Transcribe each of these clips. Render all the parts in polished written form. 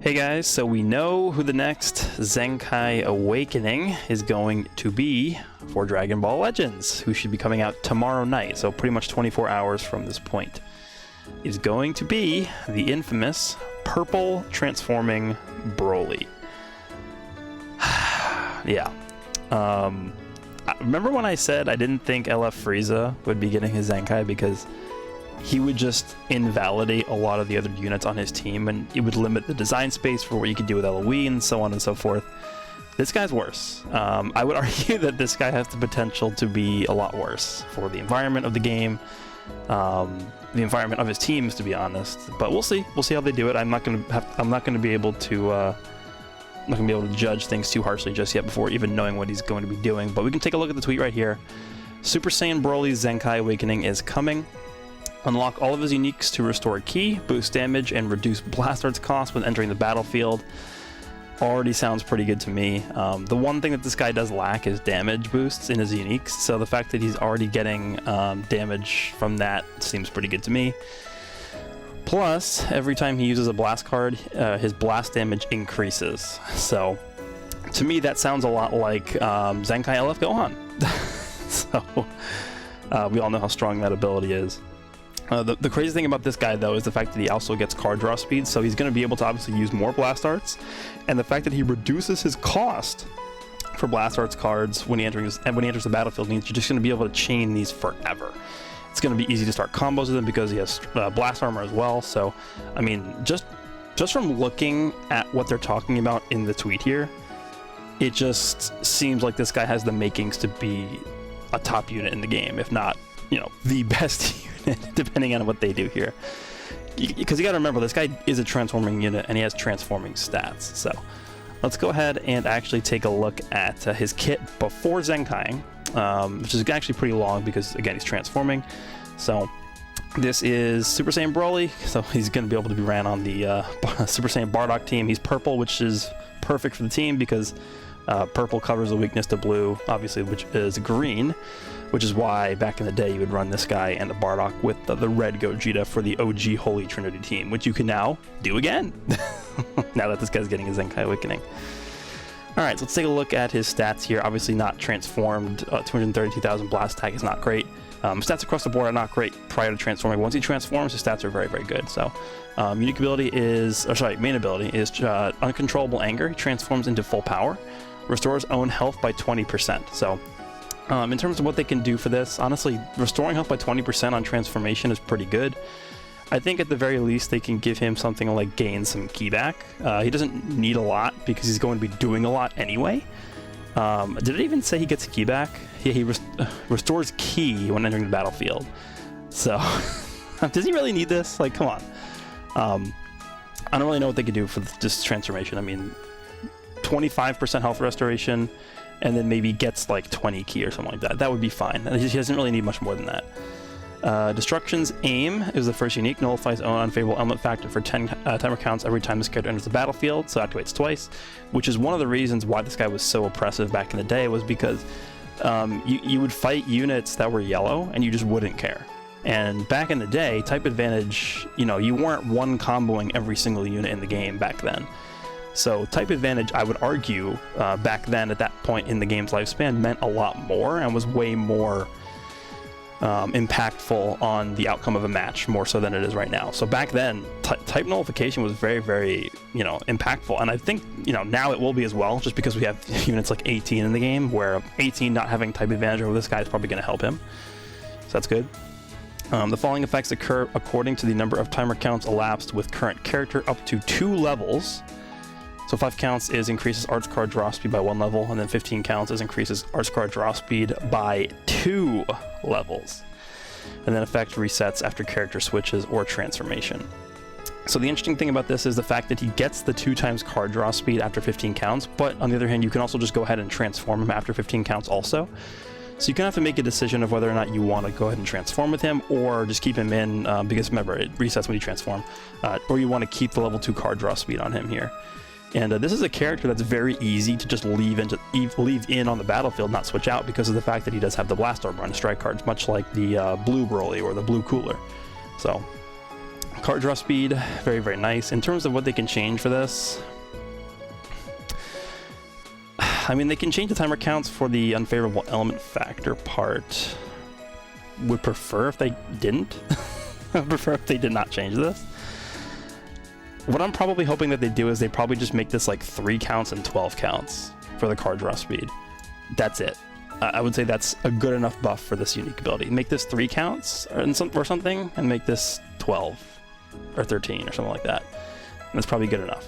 Hey guys, so we know who the next Zenkai Awakening is going to be for Dragon Ball Legends, who should be coming out tomorrow night, so pretty much 24 hours from this point. Is going to be the infamous purple transforming BROLY. Yeah. Remember when I said I didn't think LF Frieza would be getting his Zenkai because he would just invalidate a lot of the other units on his team, and it would limit the design space for what you could do with LOE and so on and so forth. This guy's worse. I would argue that this guy has the potential to be a lot worse for the environment of the game, the environment of his teams, to be honest. But we'll see. We'll see how they do it. I'm not going to be able to judge things too harshly just yet before even knowing what he's going to be doing. But we can take a look at the tweet right here. Super Saiyan Broly's Zenkai Awakening is coming. Unlock all of his uniques to restore ki, boost damage, and reduce blast arts cost when entering the battlefield. Already sounds pretty good to me. The one thing that this guy does lack is damage boosts in his uniques, so the fact that he's already getting damage from that seems pretty good to me. Plus, every time he uses a blast card, his blast damage increases. So, to me that sounds a lot like Zenkai LF Gohan. So, we all know how strong that ability is. The crazy thing about this guy, though, is the fact that he also gets card draw speed, so he's going to be able to obviously use more blast arts, and the fact that he reduces his cost for blast arts cards when he enters the battlefield means you're just going to be able to chain these forever. It's going to be easy to start combos with him because he has blast armor as well. So, I mean, just from looking at what they're talking about in the tweet here, it just seems like this guy has the makings to be a top unit in the game, if not, you know, the best unit, depending on what they do here. Because you got to remember, this guy is a transforming unit and he has transforming stats. So let's go ahead and actually take a look at his kit before Zenkai, which is actually pretty long because, again, he's transforming. So this is Super Saiyan Broly, so he's going to be able to be ran on the Super Saiyan Bardock team. He's purple, which is perfect for the team because purple covers the weakness to blue, obviously, which is green, which is why back in the day you would run this guy and the Bardock with the red Gogeta for the OG Holy Trinity team, which you can now do again, now that this guy's getting his Zenkai Awakening. Alright, so let's take a look at his stats here. Obviously not transformed, 232,000 blast attack is not great. Stats across the board are not great prior to transforming. Once he transforms, his stats are very, very good. So, unique ability is, main ability is Uncontrollable Anger. He transforms into full power, restores own health by 20%. So, in terms of what they can do for this, honestly, restoring health by 20% on transformation is pretty good. I think at the very least they can give him something like gain some ki back. He doesn't need a lot because he's going to be doing a lot anyway. Did it even say he gets ki back? Yeah, he restores ki when entering the battlefield. So, does he really need this? Like, come on. I don't really know what they could do for this transformation. I mean, 25% health restoration, and then maybe gets like 20 ki or something like that. That would be fine. He doesn't really need much more than that. Destruction's Aim is the first unique, nullifies own unfavorable element factor for 10 timer counts every time this character enters the battlefield, so activates twice, which is one of the reasons why this guy was so oppressive back in the day, was because you would fight units that were yellow and you just wouldn't care. And back in the day, type advantage, you know, you weren't one comboing every single unit in the game back then. So type advantage, I would argue, back then at that point in the game's lifespan meant a lot more and was way more impactful on the outcome of a match, more so than it is right now. So back then, type nullification was very, very, you know, impactful, and I think, you know, now it will be as well, just because we have units like 18 in the game, where 18 not having type advantage over this guy is probably going to help him. So that's good. The following effects occur according to the number of timer counts elapsed with current character up to 2 levels. So 5 counts is increases arts card draw speed by 1 level, and then 15 counts is increases arts card draw speed by 2 levels. And then effect resets after character switches or transformation. So the interesting thing about this is the fact that he gets the 2 times card draw speed after 15 counts, but on the other hand, you can also just go ahead and transform him after 15 counts also. So you can have to make a decision of whether or not you want to go ahead and transform with him, or just keep him in, because remember, it resets when you transform, or you want to keep the level 2 card draw speed on him here. And this is a character that's very easy to just leave in on the battlefield, not switch out, because of the fact that he does have the blast armor on his strike cards, much like the blue Broly or the blue Cooler. So Card draw speed, very, very nice. In terms of what they can change for this, I mean, they can change the timer counts for the unfavorable element factor part. Would prefer if they didn't. I would prefer if they did not change this. What I'm probably hoping that they do is they probably just make this like 3 counts and 12 counts for the card draw speed. That's it. I would say that's a good enough buff for this unique ability. Make this 3 counts or something, and make this 12 or 13 or something like that. And that's probably good enough.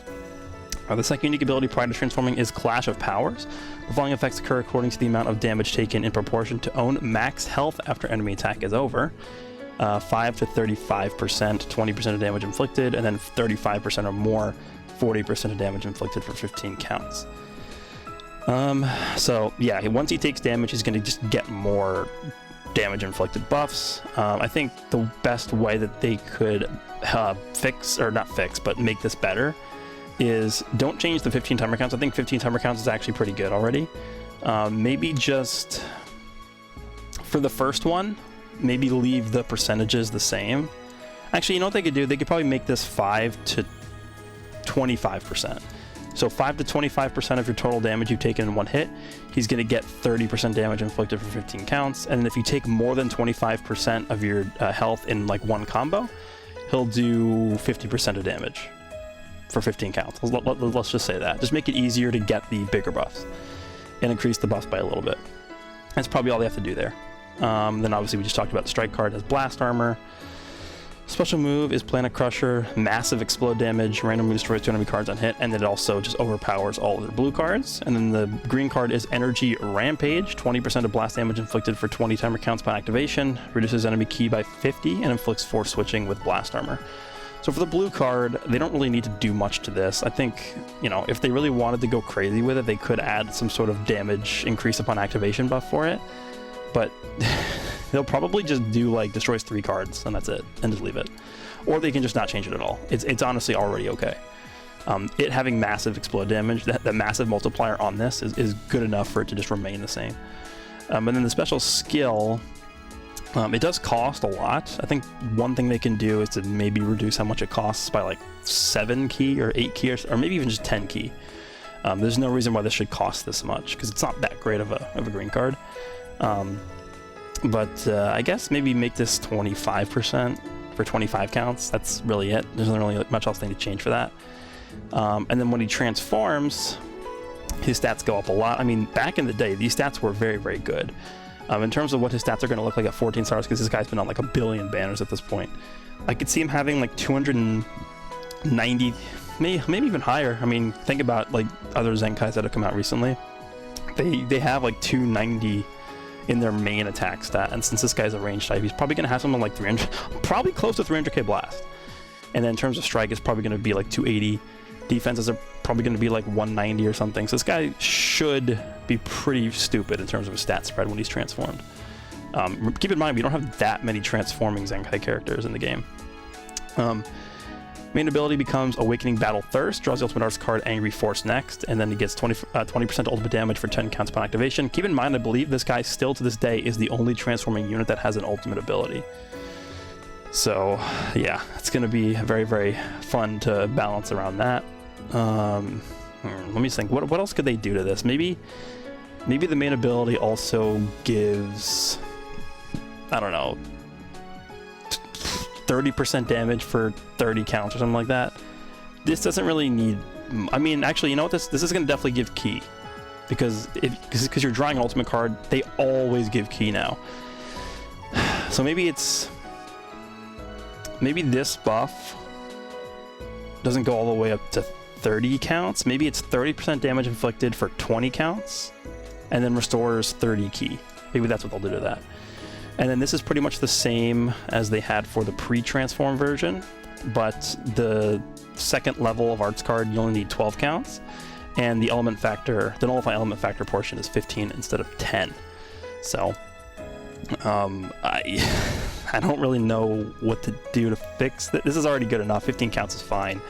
The second unique ability prior to transforming is Clash of Powers. The following effects occur according to the amount of damage taken in proportion to own max health after enemy attack is over. 5 to 35%, 20% of damage inflicted, and then 35% or more, 40% of damage inflicted for 15 counts. So yeah, once he takes damage, he's going to just get more damage inflicted buffs. I think the best way that they could make this better is don't change the 15 timer counts. I think 15 timer counts is actually pretty good already. Maybe just for the first one, maybe leave the percentages the same. Actually, you know what they could do? They could probably make this 5 to 25%. So 5 to 25% of your total damage you've taken in one hit, he's going to get 30% damage inflicted for 15 counts. And if you take more than 25% of your health in like one combo, he'll do 50% of damage for 15 counts. Let's just say that. Just make it easier to get the bigger buffs and increase the buffs by a little bit. That's probably all they have to do there. Then obviously we just talked about the strike card has blast armor. Special move is Planet Crusher, massive explode damage, randomly destroys 2 enemy cards on hit, and then it also just overpowers all of their blue cards. And then the green card is Energy Rampage, 20% of blast damage inflicted for 20 timer counts upon activation, reduces enemy ki by 50, and inflicts force switching with blast armor. So for the blue card, they don't really need to do much to this. I think, you know, if they really wanted to go crazy with it, they could add some sort of damage increase upon activation buff for it. But they'll probably just do like destroys 3 cards and that's it, and just leave it. Or they can just not change it at all. It's honestly already okay. It having massive explode damage, that massive multiplier on this is good enough for it to just remain the same. And then the special skill, it does cost a lot. I think one thing they can do is to maybe reduce how much it costs by like 7 ki or 8 ki or maybe even just 10 ki. There's no reason why this should cost this much because it's not that great of a green card. But I guess maybe make this 25% for 25 counts. That's really it. There's not really much else they need to change for that. And then when he transforms, his stats go up a lot. I mean, back in the day, these stats were very, very good. In terms of what his stats are going to look like at 14 stars, because this guy's been on like 1 billion banners at this point. I could see him having like 290, maybe even higher. I mean, think about like other Zenkais that have come out recently. They have like 290 in their main attack stat, and since this guy's a range type, he's probably going to have something like 300, probably close to 300k blast. And then in terms of strike, it's probably going to be like 280. Defenses are probably going to be like 190 or something. So this guy should be pretty stupid in terms of his stat spread when he's transformed. Keep in mind, we don't have that many transforming Zenkai characters in the game. Main ability becomes Awakening Battle Thirst, draws the Ultimate Arts card Angry Force next, and then he gets 20% ultimate damage for 10 counts upon activation. Keep in mind, I believe this guy still to this day is the only transforming unit that has an ultimate ability. So yeah, it's going to be very, very fun to balance around that. Let me just think, what else could they do to this? Maybe the main ability also gives, I don't know, 30% damage for 30 counts or something like that. This doesn't really need, I mean, actually, you know what, this is going to definitely give ki, because you're drawing an ultimate card, they always give ki now. So maybe this buff doesn't go all the way up to 30 counts. Maybe it's 30% damage inflicted for 20 counts and then restores 30 ki. Maybe that's what they'll do to that. And then this is pretty much the same as they had for the pre-transform version, but the second level of arts card, you only need 12 counts, and the element factor, the nullify element factor portion is 15 instead of 10. So I don't really know what to do to fix this. This is already good enough. 15 counts is fine.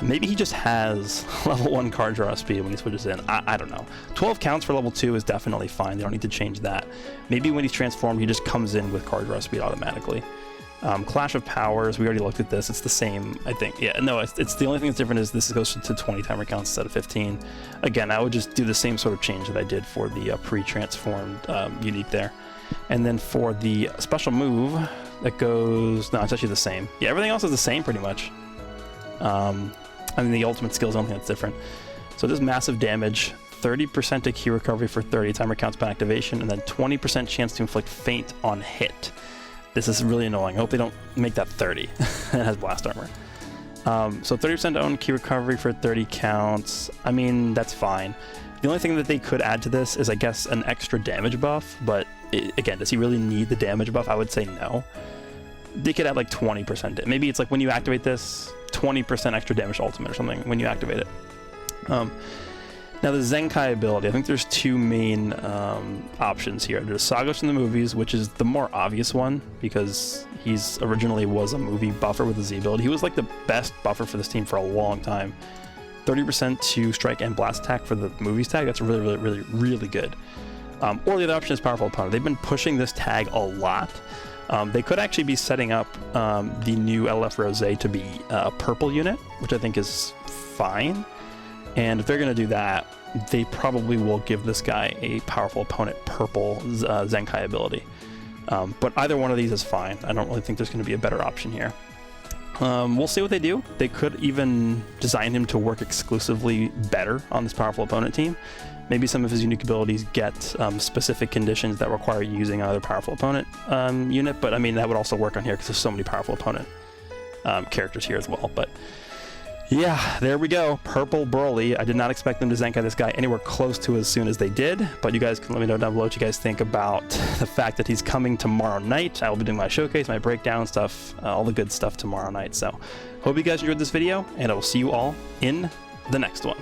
Maybe he just has level 1 card draw speed when he switches in. I don't know. 12 counts for level 2 is definitely fine. They don't need to change that. Maybe when he's transformed, he just comes in with card draw speed automatically. Clash of Powers, we already looked at this. It's the same, I think. Yeah, no, it's the only thing that's different is this goes to 20 timer counts instead of 15. Again, I would just do the same sort of change that I did for the pre-transformed unique there. And then for the special move, that goes... No, it's actually the same. Yeah, everything else is the same pretty much. I mean, the ultimate skills, I don't think that's different. So it does massive damage, 30% to key recovery for 30 timer counts per activation, and then 20% chance to inflict faint on hit. This is really annoying. I hope they don't make that 30. It has blast armor. So 30% to own key recovery for 30 counts. I mean, that's fine. The only thing that they could add to this is, I guess, an extra damage buff. But again, does he really need the damage buff? I would say no. They could add like 20%. Maybe it's like when you activate this, 20% extra damage ultimate or something when you activate it. Now the Zenkai ability, I think there's two main options here. There's Sagos in the movies, which is the more obvious one because he's originally was a movie buffer with the Z ability. He was like the best buffer for this team for a long time. 30% to strike and blast attack for the movies tag. That's really good. Or the other option is Powerful Opponent. They've been pushing this tag a lot. They could actually be setting up the new LF Rosé to be a purple unit, which I think is fine. And if they're going to do that, they probably will give this guy a Powerful Opponent purple Zenkai ability. But either one of these is fine. I don't really think there's going to be a better option here. We'll see what they do. They could even design him to work exclusively better on this Powerful Opponent team. Maybe some of his unique abilities get specific conditions that require using another Powerful Opponent unit. But I mean, that would also work on here because there's so many Powerful Opponent characters here as well. But yeah, there we go. Purple BROLY. I did not expect them to Zenkai this guy anywhere close to as soon as they did, but you guys can let me know down below what you guys think about the fact that he's coming tomorrow night. I will be doing my showcase, my breakdown stuff, all the good stuff tomorrow night. So hope you guys enjoyed this video, and I will see you all in the next one.